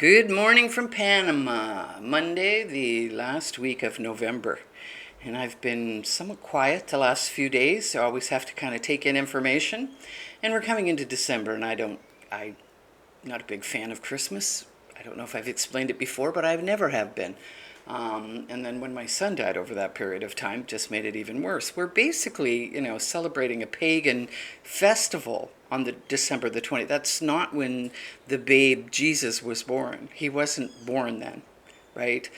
Good morning from Panama. Monday, the last week of November. And I've been somewhat quiet the last few days, so I always have to kind of take in information. And we're coming into December, and I'm not a big fan of Christmas. I don't know if I've explained it before, but I've never have been. And then when my son died over that period of time, just made it even worse. We're basically, celebrating a pagan festival on the December the 20th. That's not when the babe Jesus was born. He wasn't born then, right?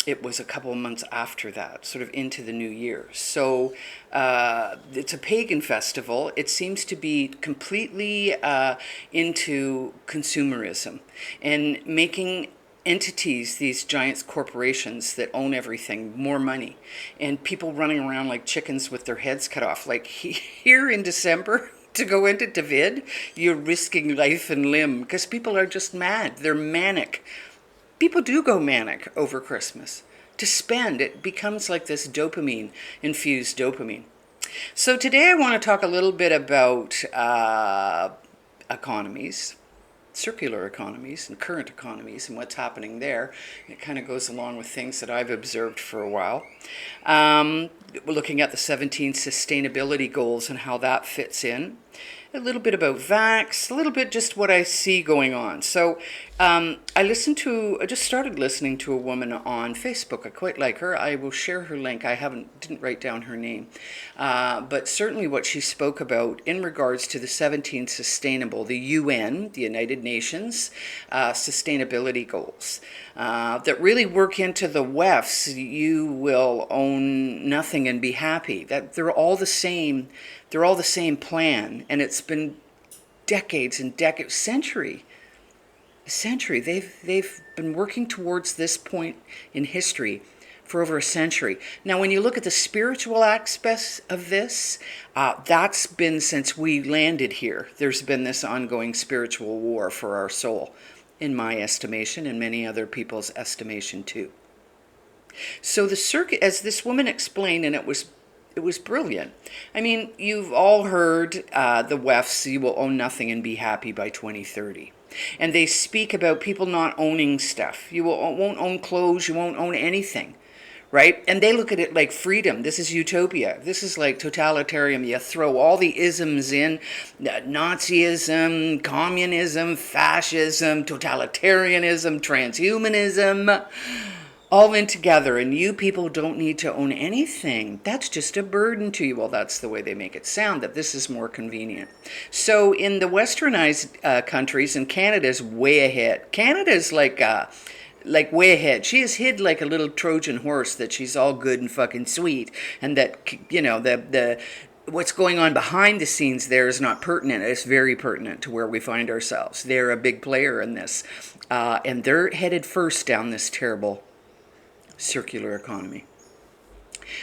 It was a couple of months after that, sort of into the new year. So it's a pagan festival. It seems to be completely into consumerism and making entities, these giant corporations that own everything, more money, and people running around like chickens with their heads cut off. Like here in December, to go into David, you're risking life and limb because people are just mad. They're manic. People do go manic over Christmas. To spend, it becomes like this dopamine, infused dopamine. So today I want to talk a little bit about economies, circular economies and current economies and what's happening there. It kind of goes along with things that I've observed for a while. We're looking at the 17 sustainability goals and how that fits in. A little bit about vax, a little bit just what I see going on. So I just started listening to a woman on Facebook. I quite like her. I will share her link. Didn't write down her name. But certainly what she spoke about in regards to the 17 sustainable, the UN, the United Nations, sustainability goals that really work into the WEFs. You will own nothing and be happy. That they're all the same. They're all the same plan, and it's been decades and decades, century. They've been working towards this point in history for over a century. Now, when you look at the spiritual aspects of this, that's been since we landed here. There's been this ongoing spiritual war for our soul, in my estimation, and many other people's estimation too. So the circuit, as this woman explained, and it was brilliant. I mean, you've all heard the WEFs, you will own nothing and be happy by 2030. And they speak about people not owning stuff. Won't own clothes, you won't own anything, right? And they look at it like freedom. This is utopia. This is like totalitarian. You throw all the isms in, Nazism, communism, fascism, totalitarianism, transhumanism, all in together, and you people don't need to own anything. That's just a burden to you. Well, that's the way they make it sound, that this is more convenient. So in the westernized countries, and Canada's way ahead. Canada's like way ahead. She is hid like a little Trojan horse that she's all good and fucking sweet, and that, the what's going on behind the scenes there is not pertinent. It's very pertinent to where we find ourselves. They're a big player in this, and they're headed first down this terrible circular economy.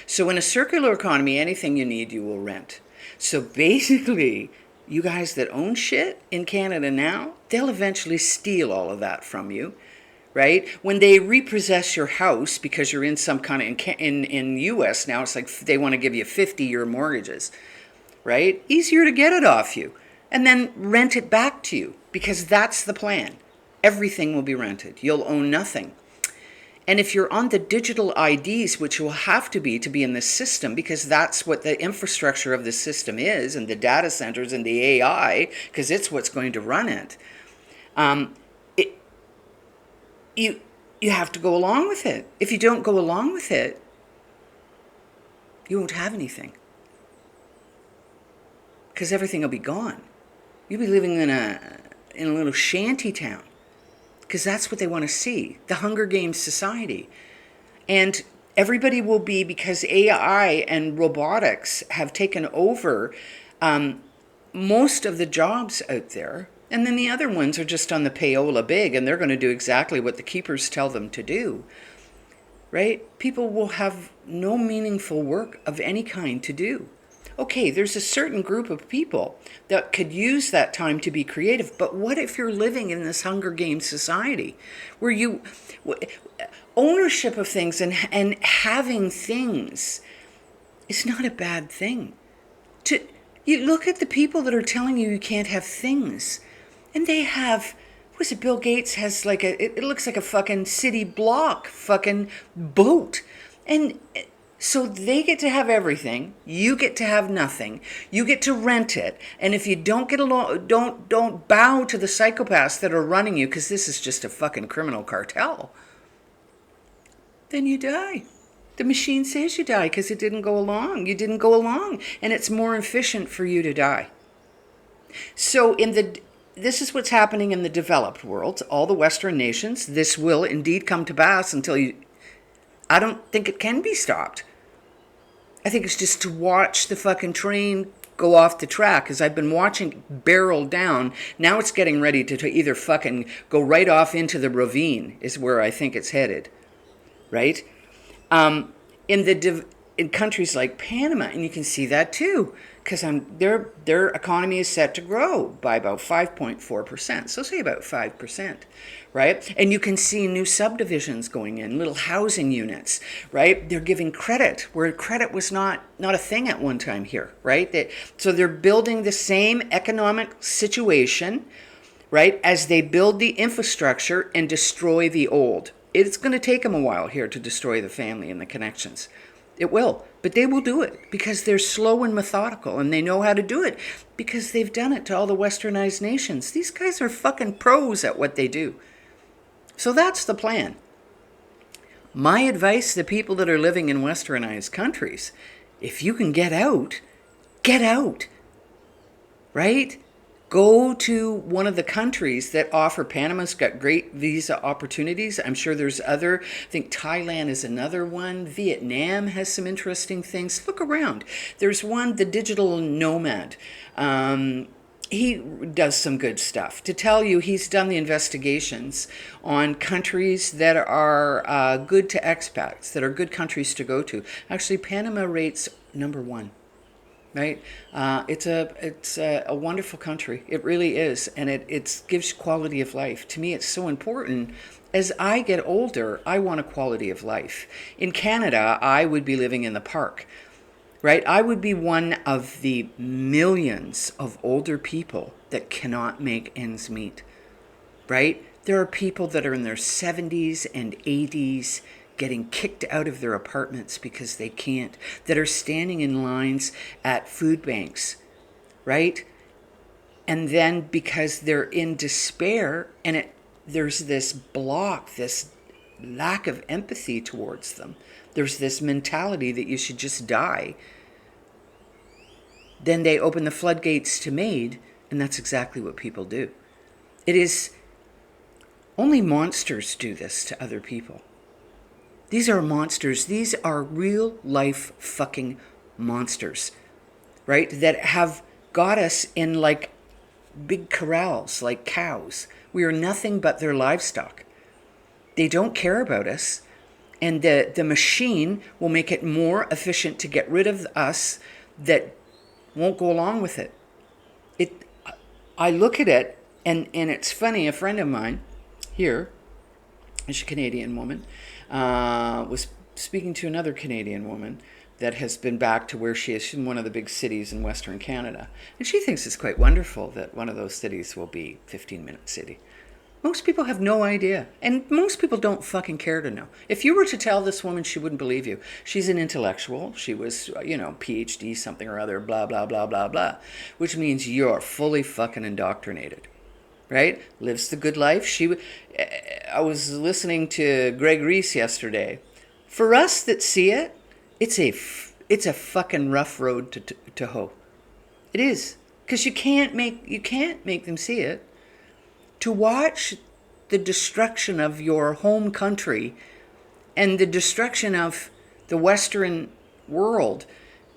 So in a circular economy, anything you need, you will rent. So basically, you guys that own shit in Canada now, they'll eventually steal all of that from you, right? When they repossess your house because you're in some kind of, in US now, it's like they want to give you 50-year mortgages, right? Easier to get it off you and then rent it back to you, because that's the plan. Everything will be rented. You'll own nothing. And if you're on the digital IDs, which will have to be in this system, because that's what the infrastructure of the system is, and the data centers and the AI, because it's what's going to run it, you have to go along with it. If you don't go along with it, you won't have anything, because everything will be gone. You'll be living in a little shanty town, because that's what they want to see, the Hunger Games society. And everybody will be, because AI and robotics have taken over most of the jobs out there, and then the other ones are just on the payola big, and they're going to do exactly what the keepers tell them to do, right? People will have no meaningful work of any kind to do. Okay, there's a certain group of people that could use that time to be creative, but what if you're living in this Hunger Games society where ownership of things and having things is not a bad thing. You look at the people that are telling you can't have things, and they have was it? Bill Gates has like it looks like a fucking city block, fucking boat. And so they get to have everything. You get to have nothing. You get to rent it. And if you don't get along, don't bow to the psychopaths that are running you, because this is just a fucking criminal cartel, then you die. The machine says you die because it didn't go along. You didn't go along. And it's more efficient for you to die. So this is what's happening in the developed world, all the Western nations. This will indeed come to pass I don't think it can be stopped. I think it's just to watch the fucking train go off the track, because I've been watching it barrel down. Now it's getting ready to either fucking go right off into the ravine is where I think it's headed, right? In countries like Panama, and you can see that too, because their economy is set to grow by about 5.4%. So say about 5%, right? And you can see new subdivisions going in, little housing units, right? They're giving credit where credit was not a thing at one time here, right? So they're building the same economic situation, right, as they build the infrastructure and destroy the old. It's going to take them a while here to destroy the family and the connections. It will, but they will do it because they're slow and methodical, and they know how to do it because they've done it to all the westernized nations. These guys are fucking pros at what they do. So that's the plan. My advice to people that are living in westernized countries, if you can get out, right? Go to one of the countries that offer. Panama's got great visa opportunities. I'm sure there's other. I think Thailand is another one. Vietnam has some interesting things. Look around. There's one, the Digital Nomad. He does some good stuff. To tell you, he's done the investigations on countries that are good to expats, that are good countries to go to. Actually, Panama rates number 1. Right? It's a wonderful country. It really is. And it gives quality of life. To me, it's so important. As I get older, I want a quality of life. In Canada, I would be living in the park, right? I would be one of the millions of older people that cannot make ends meet, right? There are people that are in their 70s and 80s getting kicked out of their apartments because they can't, that are standing in lines at food banks, right? And then because they're in despair and there's this block, this lack of empathy towards them. There's this mentality that you should just die. Then they open the floodgates to MAID, and that's exactly what people do. It is only monsters do this to other people. These are monsters. These are real life fucking monsters, right? That have got us in like big corrals, like cows. We are nothing but their livestock. They don't care about us. And the machine will make it more efficient to get rid of us that won't go along with it. I look at it, and it's funny. A friend of mine here, she's a Canadian woman, was speaking to another Canadian woman that has been back to where she is. She's in one of the big cities in Western Canada. And she thinks it's quite wonderful that one of those cities will be a 15-minute city. Most people have no idea. And most people don't fucking care to know. If you were to tell this woman, she wouldn't believe you. She's an intellectual. She was, PhD something or other, blah, blah, blah, blah, blah. Which means you're fully fucking indoctrinated. Right? Lives the good life. I was listening to Greg Reese yesterday. For us that see it, it's a fucking rough road to hoe. It is, because you can't make them see it. To watch the destruction of your home country and the destruction of the Western world,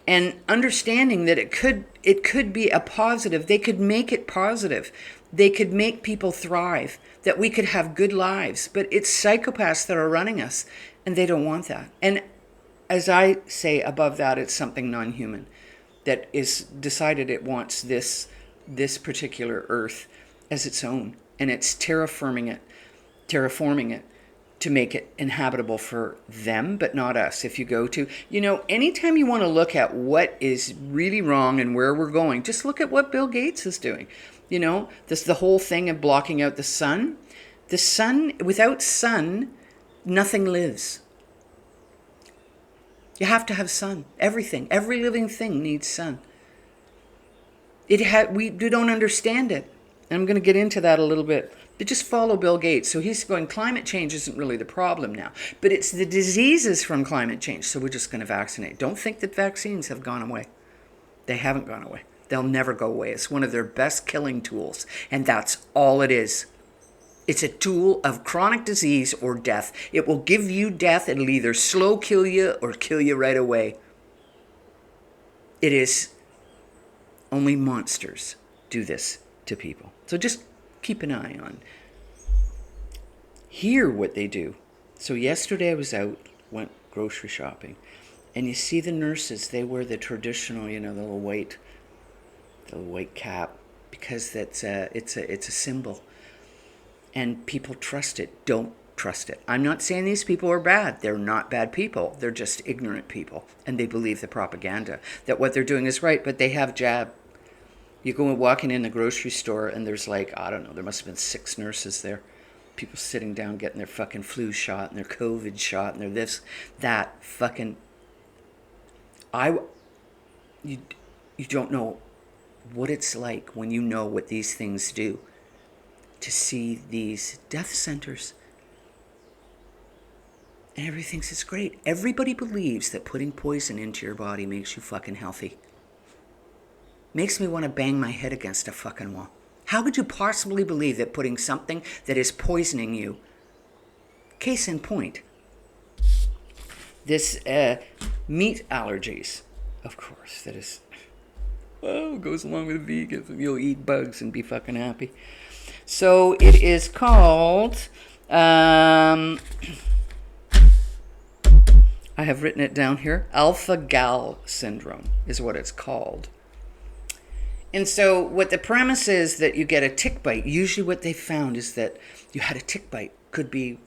and understanding that it could be a positive. They could make it positive. They could make people thrive, that we could have good lives. But it's psychopaths that are running us, and they don't want that. And as I say, above that, it's something non-human that is decided it wants this particular earth as its own. And it's terraforming it to make it inhabitable for them, but not us. If you go to, anytime you want to look at what is really wrong and where we're going, just look at what Bill Gates is doing. This the whole thing of blocking out the sun. The sun, without sun, nothing lives. You have to have sun. Everything, every living thing needs sun. We don't understand it. And I'm going to get into that a little bit. But just follow Bill Gates. So he's going, climate change isn't really the problem now, but it's the diseases from climate change. So we're just going to vaccinate. Don't think that vaccines have gone away. They haven't gone away. They'll never go away. It's one of their best killing tools. And that's all it is. It's a tool of chronic disease or death. It will give you death. It'll either slow kill you or kill you right away. It is only monsters do this to people. So just keep an eye on. Hear what they do. So yesterday I was out, went grocery shopping, and you see the nurses, they wear the traditional, the little white cap, because it's a symbol. And people trust it. Don't trust it. I'm not saying these people are bad. They're not bad people. They're just ignorant people. And they believe the propaganda that what they're doing is right, but they have jab. You go and walking in the grocery store and there's there must have been 6 nurses there. People sitting down getting their fucking flu shot and their COVID shot and their this, that, fucking. You don't know what it's like when you know what these things do. To see these death centers. And everybody thinks it's great. Everybody believes that putting poison into your body makes you fucking healthy. Makes me want to bang my head against a fucking wall. How could you possibly believe that putting something that is poisoning you? Case in point. This meat allergies, of course, that is, goes along with vegans. You'll eat bugs and be fucking happy. So it is called, I have written it down here, alpha-gal syndrome is what it's called. And so what the premise is that you get a tick bite. Usually what they found is that you had a tick bite. Could be,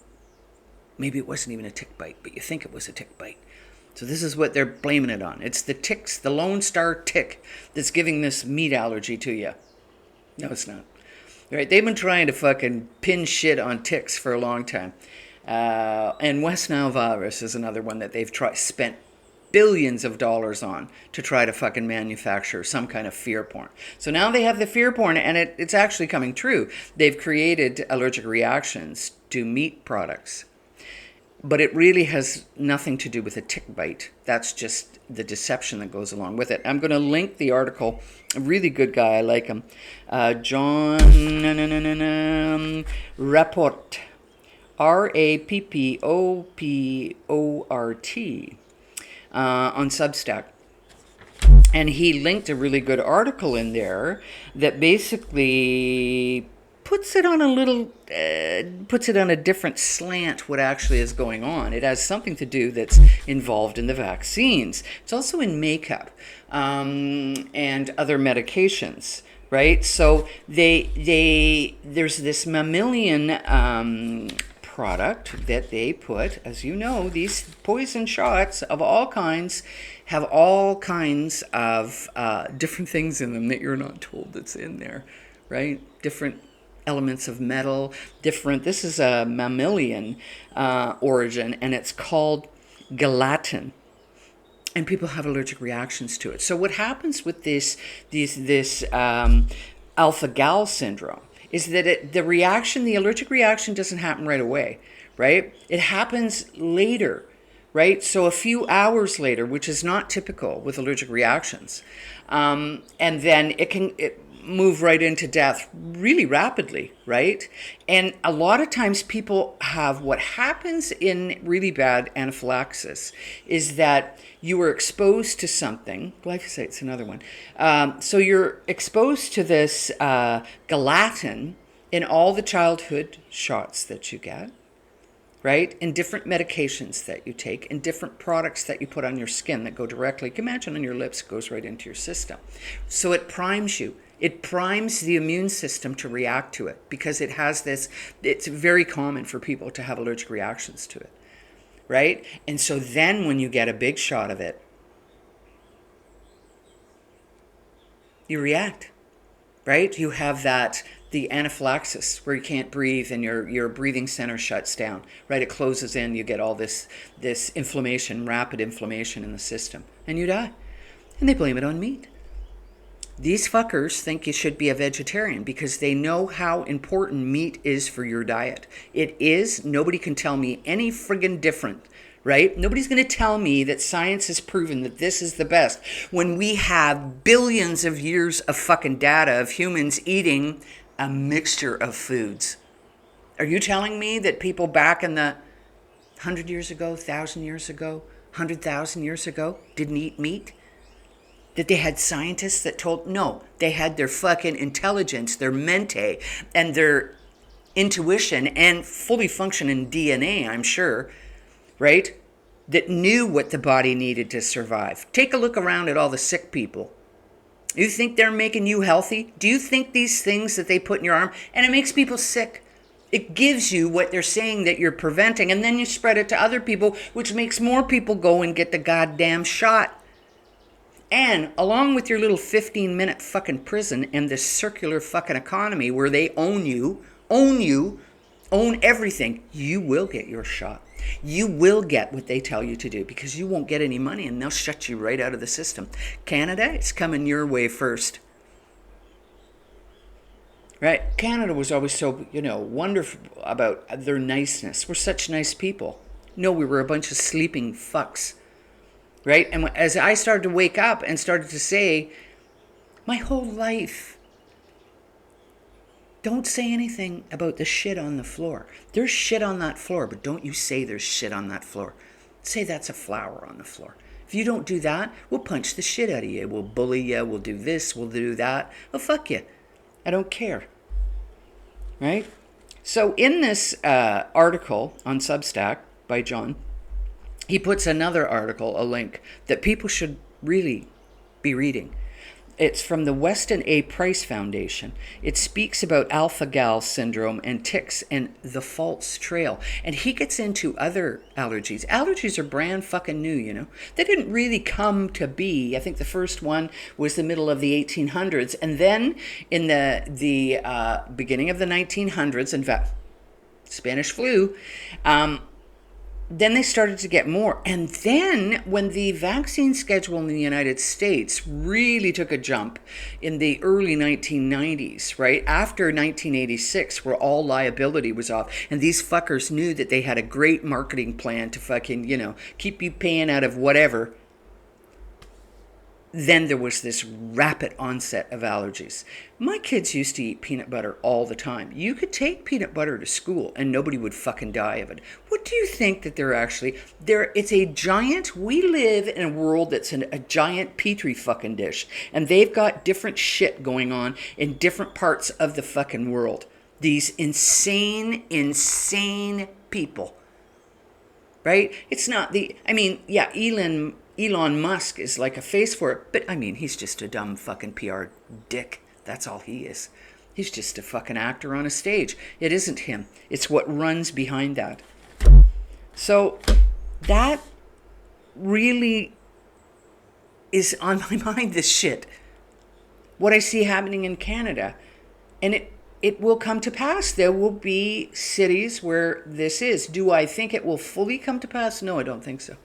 maybe it wasn't even a tick bite, but you think it was a tick bite. So this is what they're blaming it on. It's the ticks, the Lone Star tick that's giving this meat allergy to you. No, it's not. Right? They've been trying to fucking pin shit on ticks for a long time. And West Nile virus is another one that they've spent billions of dollars on to try to fucking manufacture some kind of fear porn. So now they have the fear porn, and it's actually coming true. They've created allergic reactions to meat products. But it really has nothing to do with a tick bite. That's just the deception that goes along with it. I'm going to link the article. A really good guy. I like him. John Rapport. Rappoport. On Substack. And he linked a really good article in there that basically puts it on a different slant what actually is going on. It has something to do that's involved in the vaccines. It's also in makeup and other medications, right? So there's this mammalian product that they put, as you know, these poison shots of all kinds have all kinds of different things in them that you're not told that's in there, right? Different elements of metal, this is a mammalian origin, and it's called gelatin. And people have allergic reactions to it. So what happens with this alpha-gal syndrome is that the allergic reaction doesn't happen right away, right? It happens later, right? So a few hours later, which is not typical with allergic reactions. And then it can move right into death really rapidly, right? And a lot of times people have, what happens in really bad anaphylaxis is that you were exposed to something, glyphosate's another one. So you're exposed to this gelatin in all the childhood shots that you get, right? And different medications that you take and different products that you put on your skin that go directly, you can imagine on your lips, goes right into your system. So it primes you. It primes the immune system to react to it because it has this, it's very common for people to have allergic reactions to it, right? And so then when you get a big shot of it, you react. right? You have the anaphylaxis where you can't breathe and your breathing center shuts down, right? It closes in, you get all this inflammation, rapid inflammation in the system, and you die. And they blame it on meat. These fuckers think you should be a vegetarian because they know how important meat is for your diet. It is. Nobody can tell me any friggin' different, right? Nobody's going to tell me that science has proven that this is the best when we have billions of years of fucking data of humans eating a mixture of foods. Are you telling me that people back in the 100 years ago, 1,000 years ago, 100,000 years ago didn't eat meat? That they had scientists that told, no, they had their fucking intelligence, their mente, and their intuition and fully functioning DNA, I'm sure, right? That knew what the body needed to survive. Take a look around at all the sick people. You think they're making you healthy? Do you think these things that they put in your arm, and it makes people sick? It gives you what they're saying that you're preventing, and then you spread it to other people, which makes more people go and get the goddamn shot. And along with your little 15-minute fucking prison and this circular fucking economy where they own everything, you will get your shot. You will get what they tell you to do because you won't get any money and they'll shut you right out of the system. Canada, it's coming your way first. Right? Canada was always so, wonderful about their niceness. We're such nice people. No, we were a bunch of sleeping fucks. Right? And as I started to wake up and started to say, my whole life, don't say anything about the shit on the floor. There's shit on that floor, but don't you say there's shit on that floor. Say that's a flower on the floor. If you don't do that, we'll punch the shit out of you. We'll bully you. We'll do this. We'll do that. Well, fuck you. I don't care. Right? So in this article on Substack by John, he puts another article, a link, that people should really be reading. It's from the Weston A. Price Foundation. It speaks about alpha-gal syndrome and tics and the false trail. And he gets into other allergies. Allergies are brand fucking new, They didn't really come to be. I think the first one was the middle of the 1800s. And then in the beginning of the 1900s, in fact, Spanish flu, then they started to get more. And then when the vaccine schedule in the United States really took a jump in the early 1990s, right? After 1986, where all liability was off. And these fuckers knew that they had a great marketing plan to fucking, keep you paying out of whatever. Then there was this rapid onset of allergies. My kids used to eat peanut butter all the time. You could take peanut butter to school and nobody would fucking die of it. What do you think that it's a giant, we live in a world that's a giant petri fucking dish. And they've got different shit going on in different parts of the fucking world. These insane people. Right? It's not Elon Musk is like a face for it, but he's just a dumb fucking PR dick. That's all he is. He's just a fucking actor on a stage. It isn't him. It's what runs behind that. So that really is on my mind, this shit. What I see happening in Canada. And it will come to pass. There will be cities where this is. Do I think it will fully come to pass? No, I don't think so.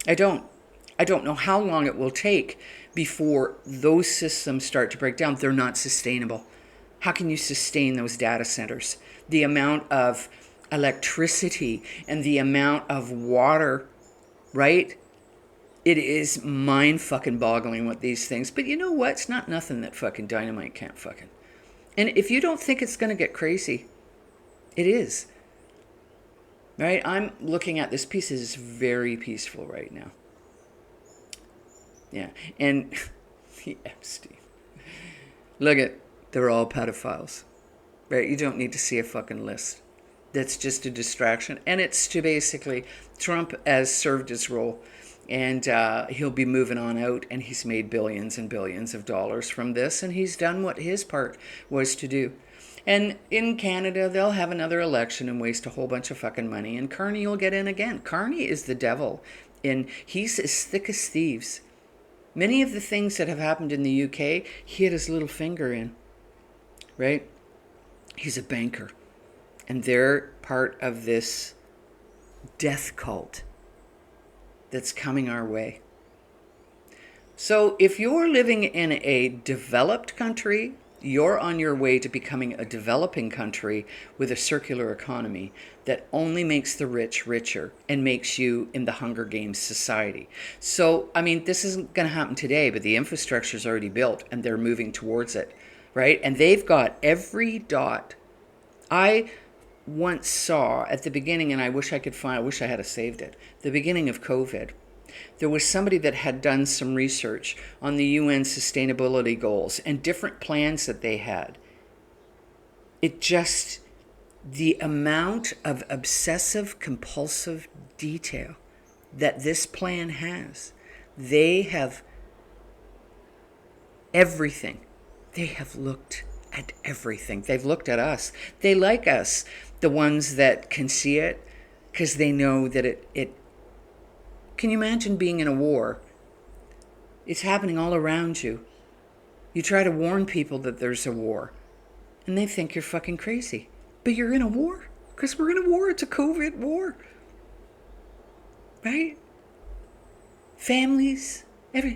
I don't know how long it will take before those systems start to break down. They're not sustainable. How can you sustain those data centers? The amount of electricity and the amount of water, right? It is mind fucking boggling with these things. But you know what? It's not nothing that fucking dynamite can't fucking. And if you don't think it's going to get crazy, it is. Right? I'm looking at this piece. It is very peaceful right now. Yeah. And Epstein. Look at, they're all pedophiles. Right? You don't need to see a fucking list. That's just a distraction. And it's to basically, Trump has served his role. And he'll be moving on out. And he's made billions and billions of dollars from this. And he's done what his part was to do. And in Canada, they'll have another election and waste a whole bunch of fucking money. And Carney will get in again. Carney is the devil. And he's as thick as thieves. Many of the things that have happened in the UK, he had his little finger in. right? He's a banker. And they're part of this death cult that's coming our way. So if you're living in a developed country, you're on your way to becoming a developing country with a circular economy that only makes the rich richer and makes you in the Hunger Games society. So, I mean, this isn't going to happen today, but the infrastructure is already built and they're moving towards it, right? And they've got every dot. I once saw at the beginning, and I wish I had saved it, the beginning of COVID. There was somebody that had done some research on the UN sustainability goals and different plans that they had. The amount of obsessive compulsive detail that this plan has, they have everything. They have looked at everything. They've looked at us. They like us, the ones that can see it, because they know that it. Can you imagine being in a war? It's happening all around you. You try to warn people that there's a war, and they think you're fucking crazy. But you're in a war, because we're in a war. It's a COVID war. Right? Families, yeah.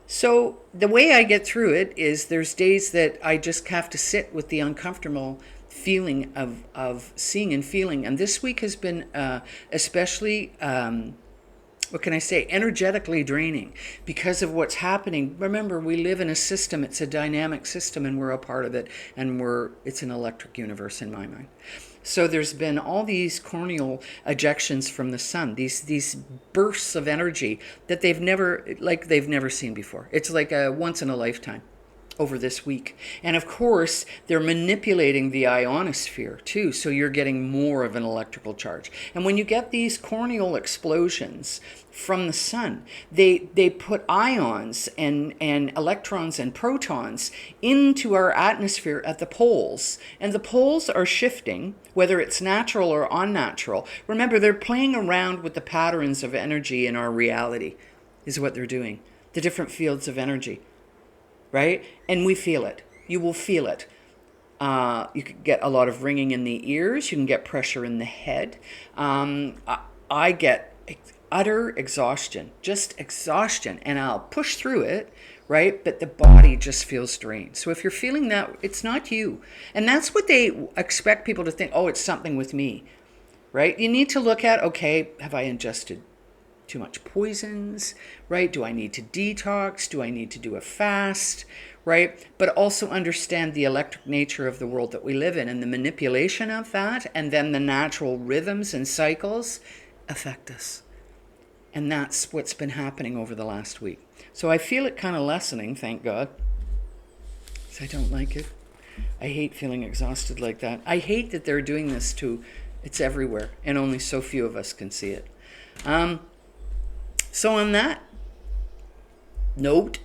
So the way I get through it is there's days that I just have to sit with the uncomfortable feeling of seeing and feeling. And this week has been especially, energetically draining because of what's happening. Remember, we live in a system. It's a dynamic system and we're a part of it. And it's an electric universe in my mind. So there's been all these corneal ejections from the sun, these bursts of energy that they've never seen before. It's like a once in a lifetime over this week. And of course, they're manipulating the ionosphere too, so you're getting more of an electrical charge. And when you get these corneal explosions from the sun, they put ions and electrons and protons into our atmosphere at the poles. And the poles are shifting, whether it's natural or unnatural. Remember, they're playing around with the patterns of energy in our reality, is what they're doing. The different fields of energy. Right? And we feel it. You will feel it. You could get a lot of ringing in the ears. You can get pressure in the head. I get utter exhaustion, just exhaustion, and I'll push through it, right? But the body just feels drained. So if you're feeling that, it's not you. And that's what they expect people to think, oh, it's something with me, right? You need to look at, okay, have I ingested too much poisons, right? Do I need to detox? Do I need to do a fast, right? But also understand the electric nature of the world that we live in and the manipulation of that, and then the natural rhythms and cycles affect us. And that's what's been happening over the last week. So I feel it kind of lessening, thank God. So I don't like it. I hate feeling exhausted like that. I hate that they're doing this it's everywhere, and only so few of us can see it. So on that note,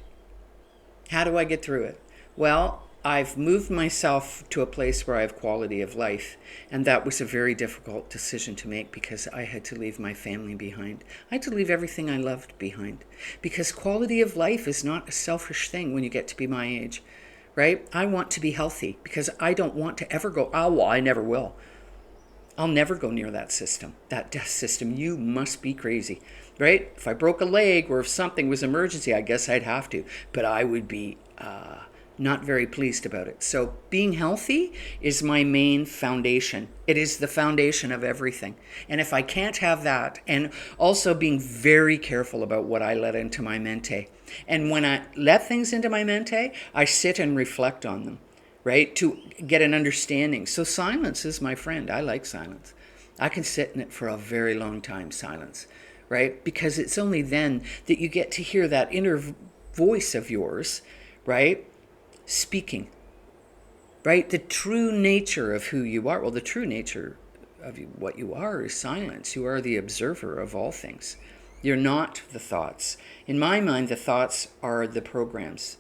how do I get through it? Well, I've moved myself to a place where I have quality of life, and that was a very difficult decision to make because I had to leave my family behind. I had to leave everything I loved behind because quality of life is not a selfish thing when you get to be my age, right? I want to be healthy because I don't want to ever go, oh, well, I never will. I'll never go near that system, that death system. You must be crazy, right? If I broke a leg or if something was emergency, I guess I'd have to. But I would be not very pleased about it. So being healthy is my main foundation. It is the foundation of everything. And if I can't have that, and also being very careful about what I let into my mente. And when I let things into my mente, I sit and reflect on them. Right? To get an understanding. So silence is my friend. I like silence. I can sit in it for a very long time, silence, right? Because it's only then that you get to hear that inner voice of yours, right? Speaking, right? The true nature of who you are. Well, the true nature of what you are is silence. You are the observer of all things. You're not the thoughts. In my mind, the thoughts are the programs.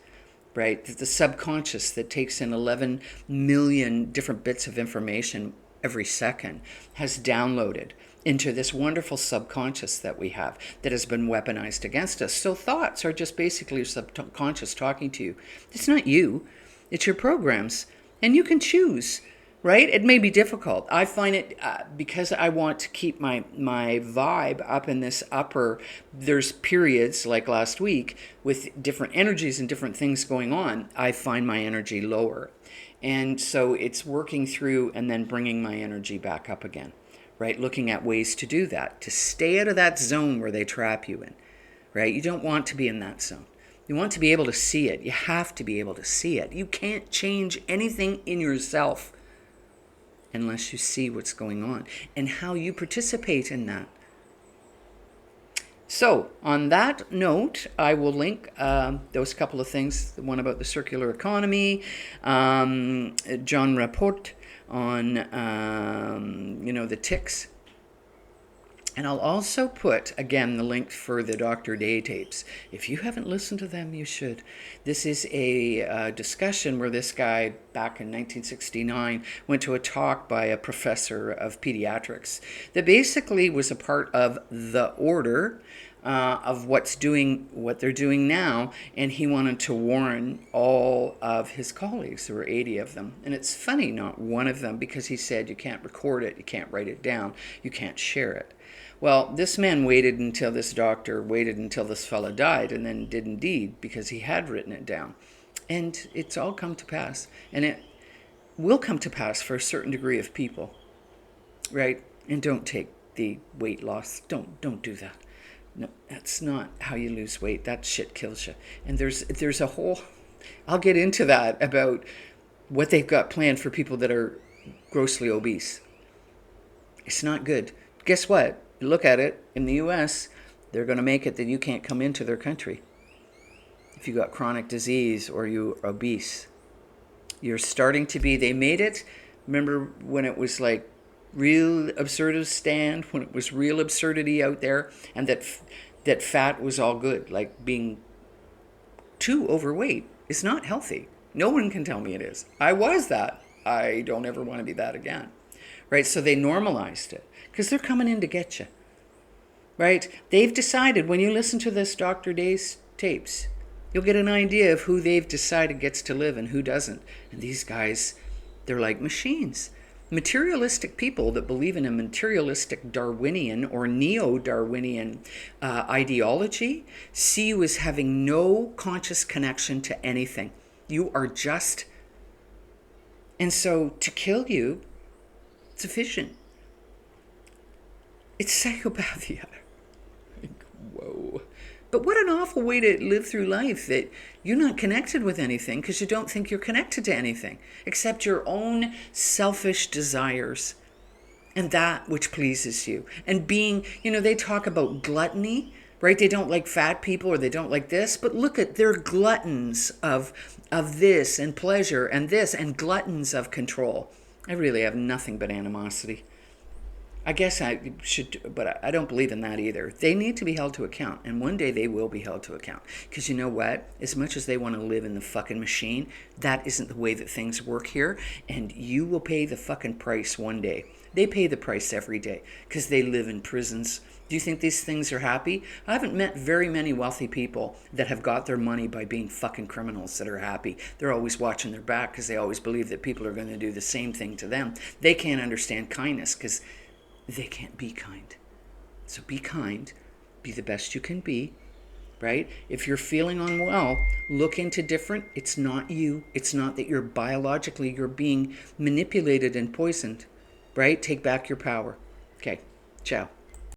Right? The subconscious that takes in 11 million different bits of information every second has downloaded. into this wonderful subconscious that we have that has been weaponized against us. So thoughts are just basically your subconscious talking to you. It's not you, it's your programs. And you can choose, right? It may be difficult. I find it because I want to keep my vibe up in this upper, there's periods like last week with different energies and different things going on. I find my energy lower. And so it's working through and then bringing my energy back up again, right? Looking at ways to do that, to stay out of that zone where they trap you in, right? You don't want to be in that zone. You want to be able to see it. You have to be able to see it. You can't change anything in yourself unless you see what's going on and how you participate in that. So on that note, I will link those couple of things, the one about the circular economy, John Rapport on, the ticks. And I'll also put, again, the link for the Dr. Day tapes. If you haven't listened to them, you should. This is a discussion where this guy, back in 1969, went to a talk by a professor of pediatrics that basically was a part of the order of what they're doing now, and he wanted to warn all of his colleagues. There were 80 of them. And it's funny, not one of them, because he said you can't record it, you can't write it down, you can't share it. Well, this man this doctor waited until this fella died, and then did indeed, because he had written it down. And it's all come to pass. And it will come to pass for a certain degree of people, right? And don't take the weight loss. Don't do that. No, that's not how you lose weight. That shit kills you. And there's a whole, I'll get into that about what they've got planned for people that are grossly obese. It's not good. Guess what? You look at it, in the US, they're going to make it that you can't come into their country if you got chronic disease or you're obese. You're starting to be, they made it, remember when it was like real absurdistan, when it was real absurdity out there, and that fat was all good, like being too overweight is not healthy. No one can tell me it is. I was that. I don't ever want to be that again. Right? So they normalized it because they're coming in to get you. Right? They've decided, when you listen to this Dr. Day's tapes, you'll get an idea of who they've decided gets to live and who doesn't. And these guys, they're like machines. Materialistic people that believe in a materialistic Darwinian or neo-Darwinian ideology see you as having no conscious connection to anything. You are just... And so to kill you, it's efficient. It's psychopathia. Like, whoa. But what an awful way to live through life, that you're not connected with anything because you don't think you're connected to anything except your own selfish desires and that which pleases you. And being, they talk about gluttony, right? They don't like fat people or they don't like this, but look at, they're gluttons of this and pleasure and this and gluttons of control. I really have nothing but animosity. I guess I should, but I don't believe in that either. They need to be held to account, and one day they will be held to account. Because you know what? As much as they want to live in the fucking machine, that isn't the way that things work here, and you will pay the fucking price one day. They pay the price every day because they live in prisons. Do you think these things are happy? I haven't met very many wealthy people that have got their money by being fucking criminals that are happy. They're always watching their back because they always believe that people are going to do the same thing to them. They can't understand kindness because they can't be kind. So be kind. Be the best you can be, right? If you're feeling unwell, look into different. It's not you. It's not that you're being manipulated and poisoned, right? Take back your power. Okay, ciao.